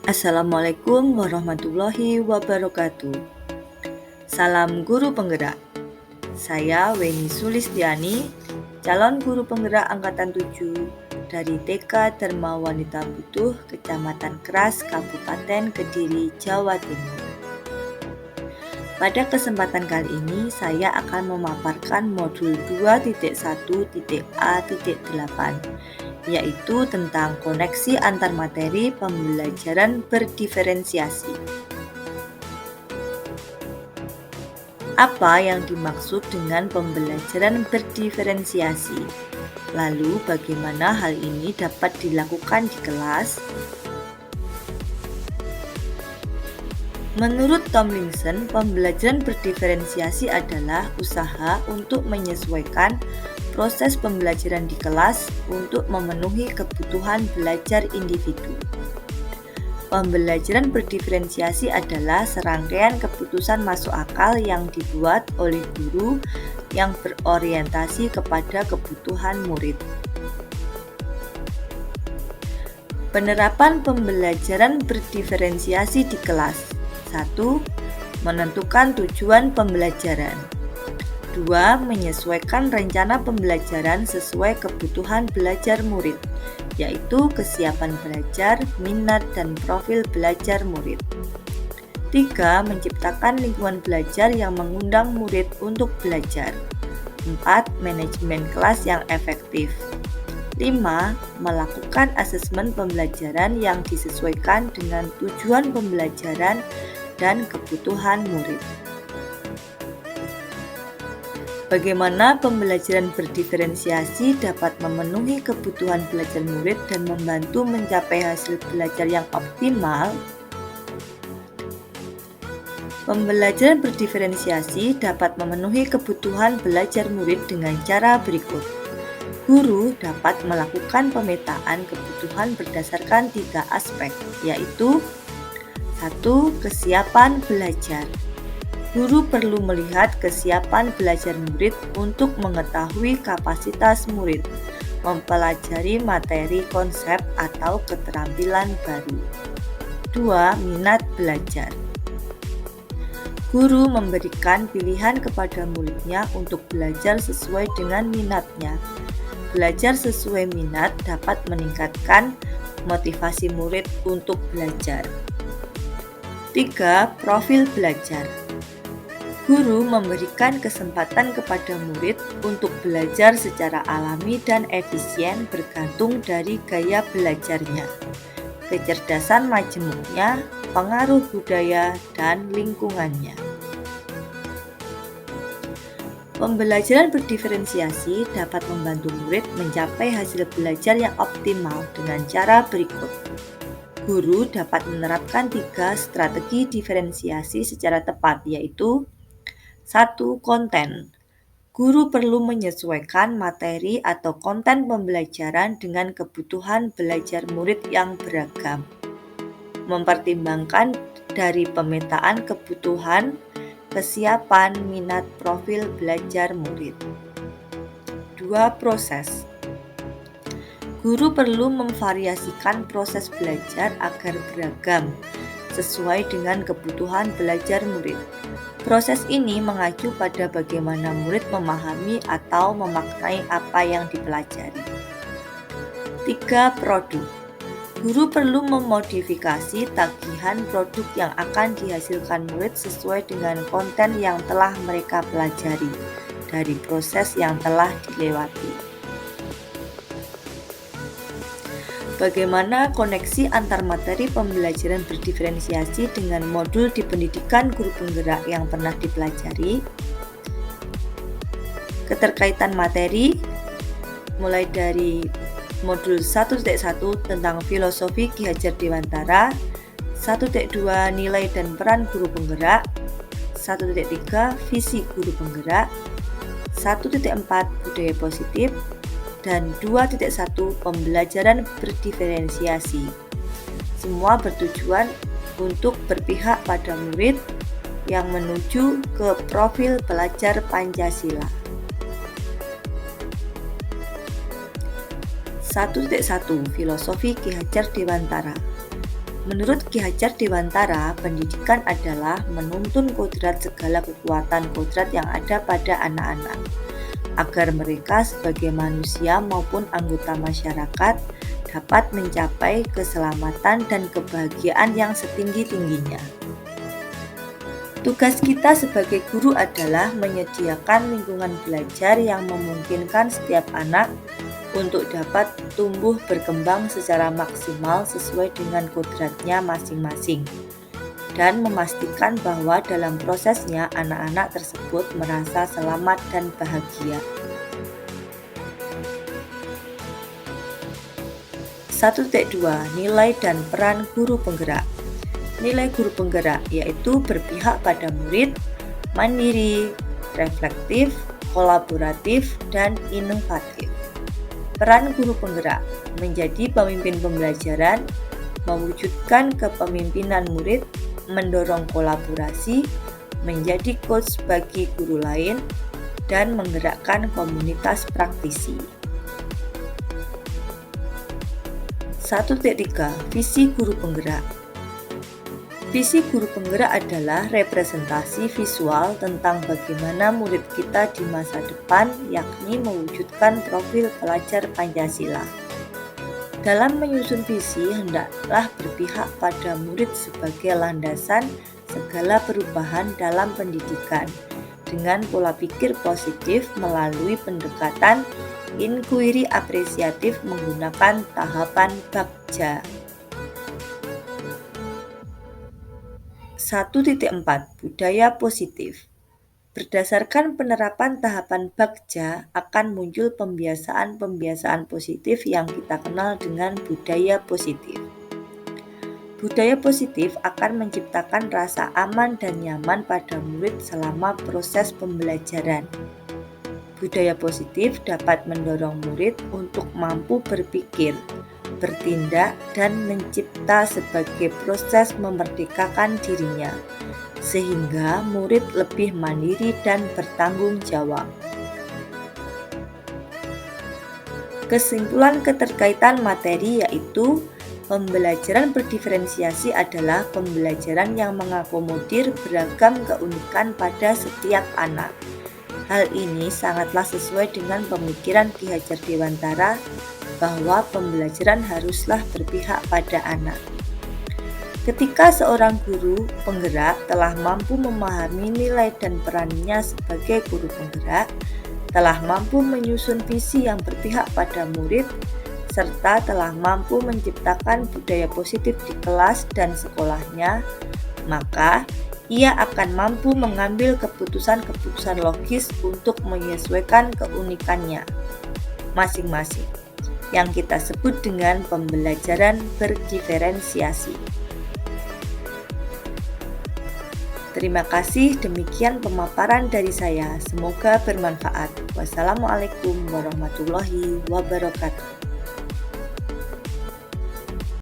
Assalamualaikum warahmatullahi wabarakatuh. Salam guru penggerak. Saya Weni Sulistiani, calon guru penggerak angkatan 7 dari TK Dharma Wanita Butuh, Kecamatan Keras, Kabupaten Kediri, Jawa Timur. Pada kesempatan kali ini saya akan memaparkan modul 2.1.A.8, yaitu tentang koneksi antar materi pembelajaran berdiferensiasi. Apa yang dimaksud dengan pembelajaran berdiferensiasi? Lalu bagaimana hal ini dapat dilakukan di kelas? Menurut Tomlinson, pembelajaran berdiferensiasi adalah usaha untuk menyesuaikan proses pembelajaran di kelas untuk memenuhi kebutuhan belajar individu. Pembelajaran berdiferensiasi adalah serangkaian keputusan masuk akal yang dibuat oleh guru yang berorientasi kepada kebutuhan murid. Penerapan pembelajaran berdiferensiasi di kelas. 1. Menentukan tujuan pembelajaran. 2. Menyesuaikan rencana pembelajaran sesuai kebutuhan belajar murid, yaitu kesiapan belajar, minat, dan profil belajar murid. 3. Menciptakan lingkungan belajar yang mengundang murid untuk belajar. 4. Manajemen kelas yang efektif. 5. Melakukan asesmen pembelajaran yang disesuaikan dengan tujuan pembelajaran dan kebutuhan murid. Bagaimana pembelajaran berdiferensiasi dapat memenuhi kebutuhan belajar murid dan membantu mencapai hasil belajar yang optimal? Pembelajaran berdiferensiasi dapat memenuhi kebutuhan belajar murid dengan cara berikut. Guru dapat melakukan pemetaan kebutuhan berdasarkan 3 aspek, yaitu 1. Kesiapan belajar. Guru perlu melihat kesiapan belajar murid untuk mengetahui kapasitas murid, mempelajari materi konsep atau keterampilan baru. 2. Minat belajar. Guru memberikan pilihan kepada muridnya untuk belajar sesuai dengan minatnya. Belajar sesuai minat dapat meningkatkan motivasi murid untuk belajar. 3. Profil belajar. Guru memberikan kesempatan kepada murid untuk belajar secara alami dan efisien bergantung dari gaya belajarnya, kecerdasan majemuknya, pengaruh budaya, dan lingkungannya. Pembelajaran berdiferensiasi dapat membantu murid mencapai hasil belajar yang optimal dengan cara berikut. Guru dapat menerapkan 3 strategi diferensiasi secara tepat, yaitu 1. Konten. Guru perlu menyesuaikan materi atau konten pembelajaran dengan kebutuhan belajar murid yang beragam. Mempertimbangkan dari pemetaan kebutuhan, kesiapan, minat, profil belajar murid. 2. Proses. Guru perlu memvariasikan proses belajar agar beragam, sesuai dengan kebutuhan belajar murid. Proses ini mengacu pada bagaimana murid memahami atau memaknai apa yang dipelajari. 3. Produk. Guru perlu memodifikasi tagihan produk yang akan dihasilkan murid sesuai dengan konten yang telah mereka pelajari dari proses yang telah dilewati. Bagaimana koneksi antar materi pembelajaran berdiferensiasi dengan modul di pendidikan guru penggerak yang pernah dipelajari? Keterkaitan materi mulai dari modul 1.1 tentang filosofi Ki Hajar Dewantara, 1.2 nilai dan peran guru penggerak, 1.3 visi guru penggerak, 1.4 budaya positif, dan 2.1 pembelajaran berdiferensiasi. Semua bertujuan untuk berpihak pada murid yang menuju ke profil pelajar Pancasila. 1.1 Filosofi Ki Hajar Dewantara. Menurut Ki Hajar Dewantara, pendidikan adalah menuntun kodrat segala kekuatan kodrat yang ada pada anak-anak, agar mereka sebagai manusia maupun anggota masyarakat dapat mencapai keselamatan dan kebahagiaan yang setinggi-tingginya. Tugas kita sebagai guru adalah menyediakan lingkungan belajar yang memungkinkan setiap anak untuk dapat tumbuh berkembang secara maksimal sesuai dengan kodratnya masing-masing, dan memastikan bahwa dalam prosesnya anak-anak tersebut merasa selamat dan bahagia. 1.2 Nilai dan peran guru penggerak. Nilai guru penggerak yaitu berpihak pada murid, mandiri, reflektif, kolaboratif, dan inovatif. Peran guru penggerak menjadi pemimpin pembelajaran, mewujudkan kepemimpinan murid, mendorong kolaborasi, menjadi coach bagi guru lain, dan menggerakkan komunitas praktisi. 1.3 Visi guru penggerak. Visi guru penggerak adalah representasi visual tentang bagaimana murid kita di masa depan, yakni mewujudkan profil pelajar Pancasila. Dalam menyusun visi, hendaklah berpihak pada murid sebagai landasan segala perubahan dalam pendidikan, dengan pola pikir positif melalui pendekatan inkuiri apresiatif menggunakan tahapan Bagja. 1.4 Budaya positif. Berdasarkan penerapan tahapan Bagja akan muncul pembiasaan-pembiasaan positif yang kita kenal dengan budaya positif. Budaya positif akan menciptakan rasa aman dan nyaman pada murid selama proses pembelajaran. Budaya positif dapat mendorong murid untuk mampu berpikir, bertindak, dan mencipta sebagai proses memerdekakan dirinya, sehingga murid lebih mandiri dan bertanggung jawab. Kesimpulan keterkaitan materi yaitu pembelajaran berdiferensiasi adalah pembelajaran yang mengakomodir beragam keunikan pada setiap anak. Hal ini sangatlah sesuai dengan pemikiran Ki Hajar Dewantara bahwa pembelajaran haruslah berpihak pada anak. Ketika seorang guru penggerak telah mampu memahami nilai dan perannya sebagai guru penggerak, telah mampu menyusun visi yang berpihak pada murid, serta telah mampu menciptakan budaya positif di kelas dan sekolahnya, maka ia akan mampu mengambil keputusan-keputusan logis untuk menyesuaikan keunikannya masing-masing, yang kita sebut dengan pembelajaran berdiferensiasi. Terima kasih, demikian pemaparan dari saya. Semoga bermanfaat. Wassalamualaikum warahmatullahi wabarakatuh.